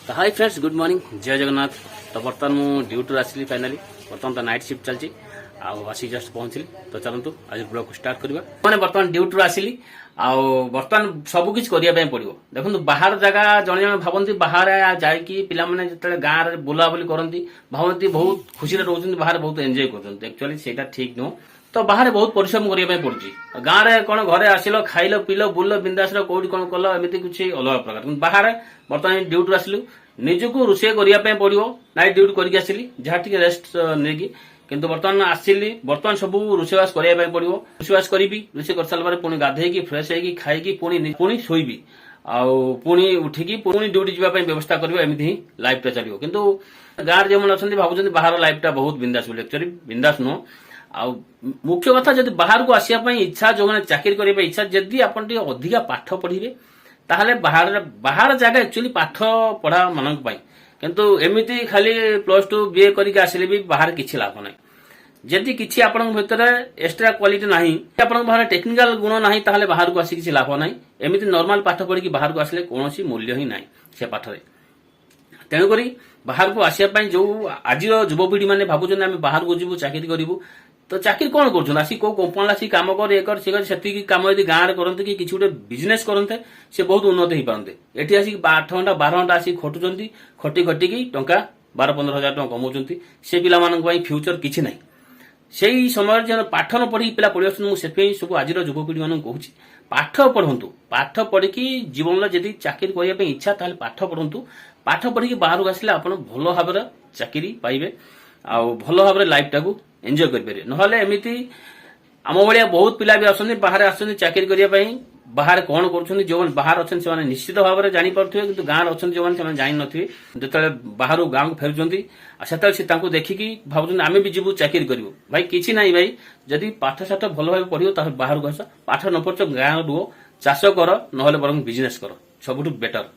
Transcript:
तो hi friends, good morning, जय जगन्नाथ। तो बर्तमान मु ड्यूटी आसली फाइनाली। बर्तमान तो नाइट शिफ्ट चलती आसी जस्ट पहुंचली। तो चलतु आज ब्लॉग को स्टार्ट करवा। मैंने बर्तमान ड्यूटी आसली बर्तमान सबकि करने पड़ो। देखो बाहर जगह जड़े जन भावती बाहर जाकि पाने जो गाँव में बुलाबुली करती भावती बहुत खुशी रोच बाहर बहुत एंजॉय करते। एक्चुअली सेटा ठीक नुह। तो बाहर बहुत परिश्रम करने पड़ुची। गाँव में कौन घरे आसिल खाइल पील बुल बिंदास कौटी कौन कल एमती किसी अलग प्रकार। बाहर बर्तमान ड्यूटी आसलु निजको रोषे करने पड़ो। नाइट ड्यूटी करके आसली जहाँ टी रेस्ट नहीं किंतु बर्तमान आसली बर्तमान सब रोषेवास करने पड़ो। रोषेवास करी रोषे कर सारा पुणी गाधेकी फ्रेश होगी खाई पुणी शोबी पुणी उठिकी पुणी ड्यूटी जावाई व्यवस्था कर एमती ही लाइफ चलो। किंतु गाँव जो अच्छा भावुं बाहर लाइफटा बहुत बिंदास बोली एक्चुअली बिंदास नुह। आ मुख्य कथा जब बाहर को आसिया इच्छा जो मैंने चाकरी करने इच्छा जदि आप अधिका पाठ पढ़े ताहले बाहर जगह एक्चुअली पाठ पढ़ा मान किंतु एमती खाली +2 BA करके आसिले भी बाहर किसी लाभ ना। जदि किसी आपण भीतर एक्स्ट्रा क्वालिटी ना आप बाहर टेक्निकल गुण ना ताहले बाहर को आसी किसी लाभ ना। एमती नॉर्मल पाठ पढ़ी बाहर को आसिले कौन मूल्य ही ना से पाठरे। तेणुक बाहर को आसापी जो आज युवपीढ़ी मैंने भावुं आम बाहर को जीवु चाकरी करूँ तो चाकरी कौन कर आसी कौ कंपनी आसी कम कर से कम यदि गाँव में करते कि गोटे बिजनेस करते से बहुत उन्नति हो पारते। एटी आसिक 8 घंटा 12 घंटा आसिक खटुंट खटी खटिकी टंका 12-15 हजार टका कमाउंट से पिला फ्यूचर किसी ना। से समय जो पाठ न पढ़ी पिला पढ़ी आसुँच सब आज युवपीढ़ी मान कहूँ पाठ पढ़ु। पाठ पढ़ी जीवन में जब चाकरी करने इच्छा ताल पाठ पढ़ु। पाठ पढ़ी बाहर को आसिले आप भल भाव चाकरी पाइबे आ भल भाव लाइफ टाक एंजॉय करें। ना एमती आम भाया बहुत पिला भी आसते बाहर आसते चाकरी करने बाहर कौन कर जो बाहर अच्छा से निश्चित भाव में जापे कि गाँव अच्छा जो जान नी जो बाहर गाँव को फेरुंट से देखिकी भाव आम भी जीवु चाकरी करूँ भाई किसी ना भाई जदि पाठ साठ भल भाव पढ़ो बाहर को आस पाठ न पढ़ गाँव रुह चाष कर ना बर बिजनेस कर सबुठ बेटर।